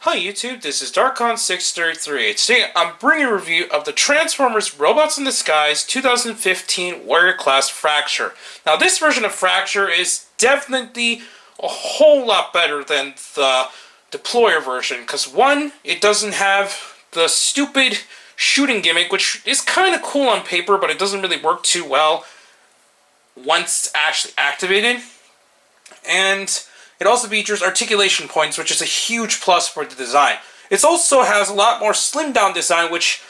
Hi YouTube, this is Darkon633. Today I'm bringing a review of the Transformers Robots in Disguise 2015 Warrior Class Fracture. Now this version of Fracture is definitely a whole lot better than the Deployer version, because one, it doesn't have the stupid shooting gimmick, which is kind of cool on paper, but it doesn't really work too well once actually activated. And it also features articulation points, which is a huge plus for the design. It also has a lot more slimmed down design, which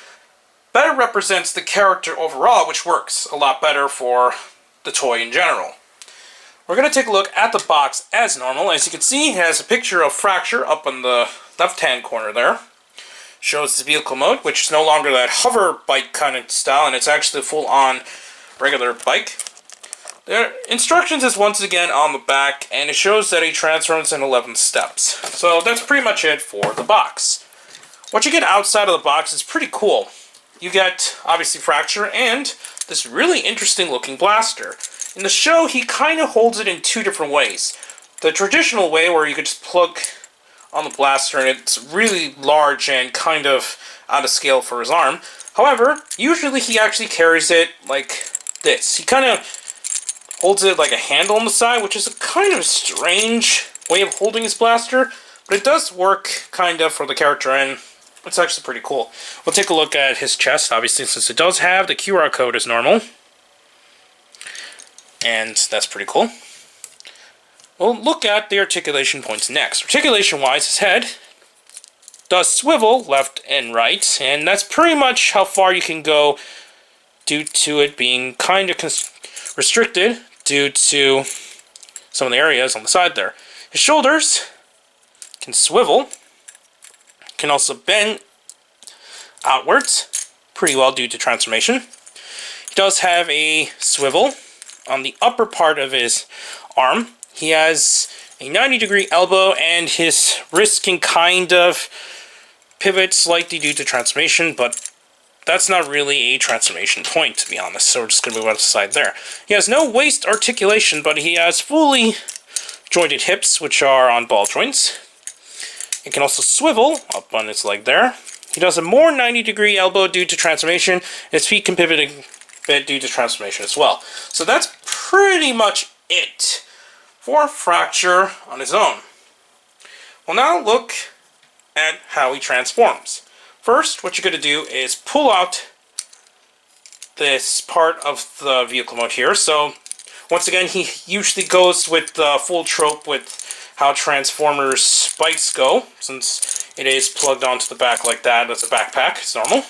better represents the character overall, which works a lot better for the toy in general. We're going to take a look at the box as normal. As you can see, it has a picture of Fracture up on the left-hand corner there. Shows the vehicle mode, which is no longer that hover bike kind of style, and it's actually a full-on regular bike. The instructions is once again on the back, and it shows that it transforms in 11 steps. So that's pretty much it for the box. What you get outside of the box is pretty cool. You get, obviously, Fracture and this really interesting looking blaster. In the show, he kind of holds it in two different ways. The traditional way, where you could just plug on the blaster and it's really large and kind of out of scale for his arm. However, usually he actually carries it like this. He kind of holds it like a handle on the side, which is a kind of strange way of holding his blaster, but it does work kind of for the character, and it's actually pretty cool. We'll take a look at his chest, obviously, since it does have the QR code as normal, and that's pretty cool. We'll look at the articulation points next. Articulation-wise, his head does swivel left and right, and that's pretty much how far you can go due to it being kind of restricted due to some of the areas on the side there. His shoulders can swivel, can also bend outwards pretty well due to transformation. He does have a swivel on the upper part of his arm. He has a 90-degree elbow, and his wrist can kind of pivot slightly due to transformation, but that's not really a transformation point, to be honest, so we're just going to move on to the side there. He has no waist articulation, but he has fully jointed hips, which are on ball joints. It can also swivel up on its leg there. He does a more 90-degree elbow due to transformation, and his feet can pivot a bit due to transformation as well. So that's pretty much it for Fracture on his own. We'll now look at how he transforms. First, what you're going to do is pull out this part of the vehicle mode here. So, once again, he usually goes with the full trope with how Transformers bikes go, since it is plugged onto the back like that. That's a backpack. It's normal. You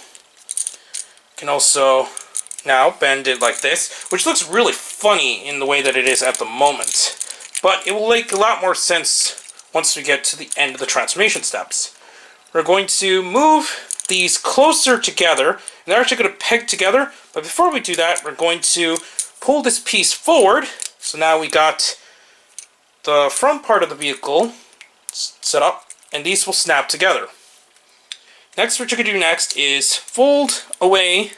can also now bend it like this, which looks really funny in the way that it is at the moment. But it will make a lot more sense once we get to the end of the transformation steps. We're going to move these closer together, and they're actually going to peg together, but before we do that, we're going to pull this piece forward. So now we got the front part of the vehicle set up, and these will snap together. Next, what you're going to do next is fold away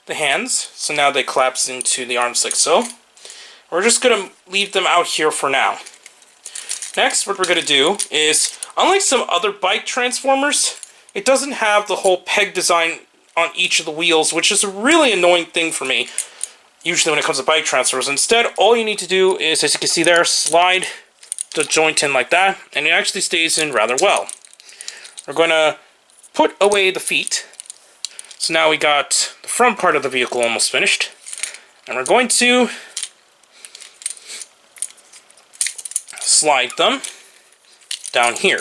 the hands, so now they collapse into the arms like so. We're just going to leave them out here for now. Next, what we're going to do is, unlike some other bike Transformers, it doesn't have the whole peg design on each of the wheels, which is a really annoying thing for me, usually when it comes to bike Transformers. Instead, all you need to do is, as you can see there, slide the joint in like that, and it actually stays in rather well. We're going to put away the feet. So now we got the front part of the vehicle almost finished, and we're going to slide them down here.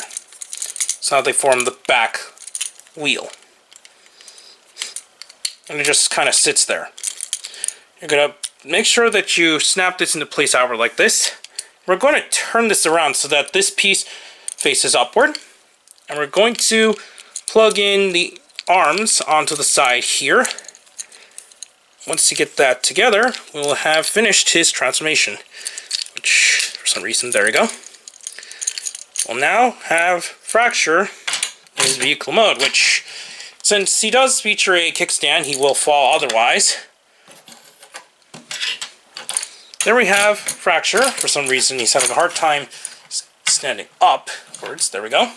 So now they form the back wheel. And it just kind of sits there. You're going to make sure that you snap this into place outward like this. We're going to turn this around so that this piece faces upward. And we're going to plug in the arms onto the side here. Once you get that together, we will have finished his transformation. Which, for some reason, there we go. We'll now have Fracture in his vehicle mode, which, since he does feature a kickstand, he will fall otherwise. There we have Fracture. For some reason, he's having a hard time standing upwards. There we go.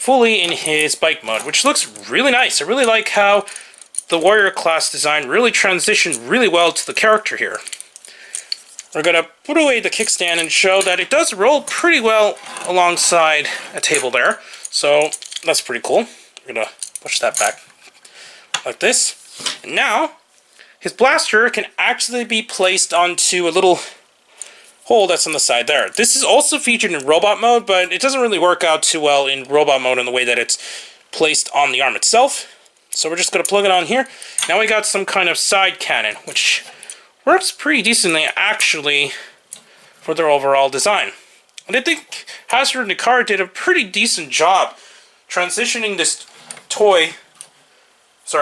fully in his bike mode, which looks really nice. I really like how the warrior class design really transitioned really well to the character here. We're going to put away the kickstand and show that it does roll pretty well alongside a table there. So that's pretty cool. We're going to push that back like this. And now, his blaster can actually be placed onto a little hole that's on the side there. This is also featured in robot mode, but it doesn't really work out too well in robot mode in the way that it's placed on the arm itself. So we're just going to plug it on here. Now we got some kind of side cannon, which works pretty decently actually for their overall design. And I think Hasbro and Takara did a pretty decent job transitioning this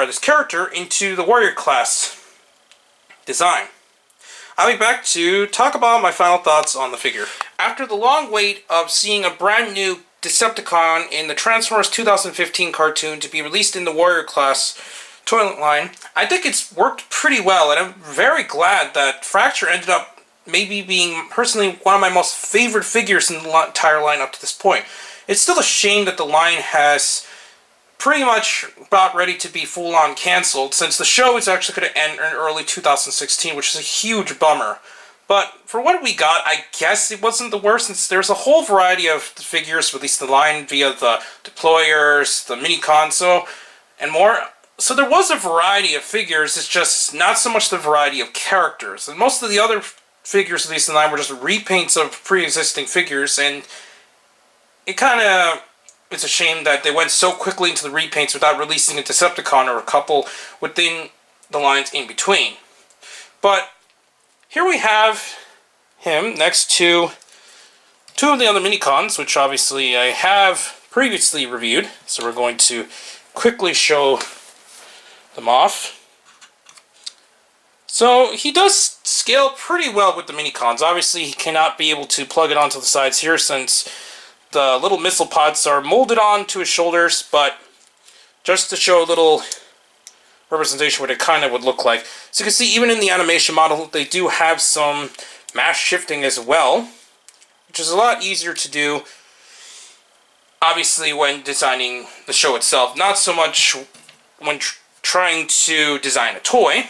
this character into the warrior class design. I'll be back to talk about my final thoughts on the figure. After the long wait of seeing a brand new Decepticon in the Transformers 2015 cartoon to be released in the warrior class toy line, I think it's worked pretty well, and I'm very glad that Fracture ended up maybe being personally one of my most favorite figures in the entire line up to this point. It's still a shame that the line has pretty much about ready to be full-on cancelled, since the show is actually going to end in early 2016, which is a huge bummer. But for what we got, I guess it wasn't the worst, since there's a whole variety of figures released in the line via the deployers, the mini console, and more. So there was a variety of figures, it's just not so much the variety of characters. And most of the other figures released in the line were just repaints of pre-existing figures, and it's a shame that they went so quickly into the repaints without releasing a Decepticon or a couple within the lines in between. But here we have him next to two of the other minicons, which obviously I have previously reviewed. So we're going to quickly show them off. So he does scale pretty well with the minicons. Obviously he cannot be able to plug it onto the sides here since the little missile pods are molded onto his shoulders, but just to show a little representation what it kind of would look like. So you can see even in the animation model they do have some mass shifting as well, which is a lot easier to do obviously when designing the show itself, not so much when trying to design a toy.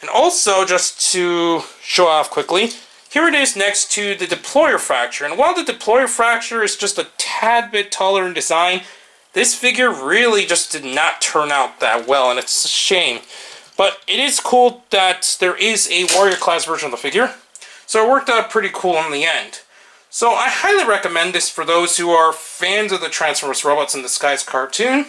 And also, just to show off quickly, here it is next to the deployer fracture. And while the deployer fracture is just a tad bit taller in design, this figure really just did not turn out that well, and it's a shame. But it is cool that there is a warrior class version of the figure, so it worked out pretty cool in the end. So I highly recommend this for those who are fans of the Transformers Robots in Disguise cartoon.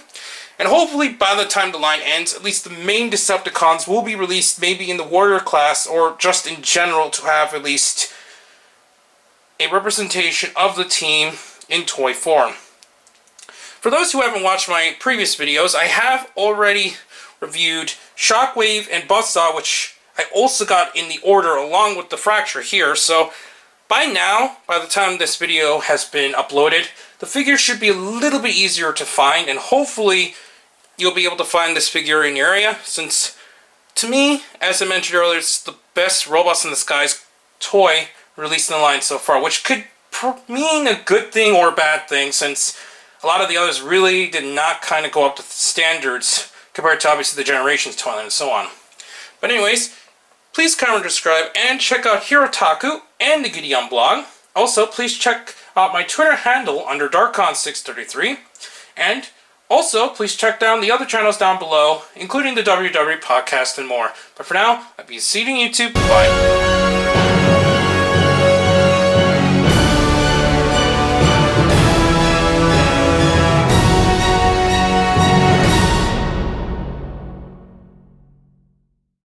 And hopefully by the time the line ends, at least the main Decepticons will be released maybe in the warrior class or just in general to have at least a representation of the team in toy form. For those who haven't watched my previous videos, I have already reviewed Shockwave and Buzzsaw, which I also got in the order along with the Fracture here. So by now, by the time this video has been uploaded, the figure should be a little bit easier to find, and hopefully you'll be able to find this figure in your area, since to me, as I mentioned earlier, it's the best Robots in Disguise toy released in the line so far, which could mean a good thing or a bad thing, since a lot of the others really did not kind of go up to standards compared to obviously the Generations toy line and so on. But anyways, please comment, subscribe, and check out Hirotaku and the Gideon blog. Also, please check out my Twitter handle under Darkon633, and also, please check down the other channels down below, including the WW podcast and more. But for now, I'll be seeing YouTube. Bye.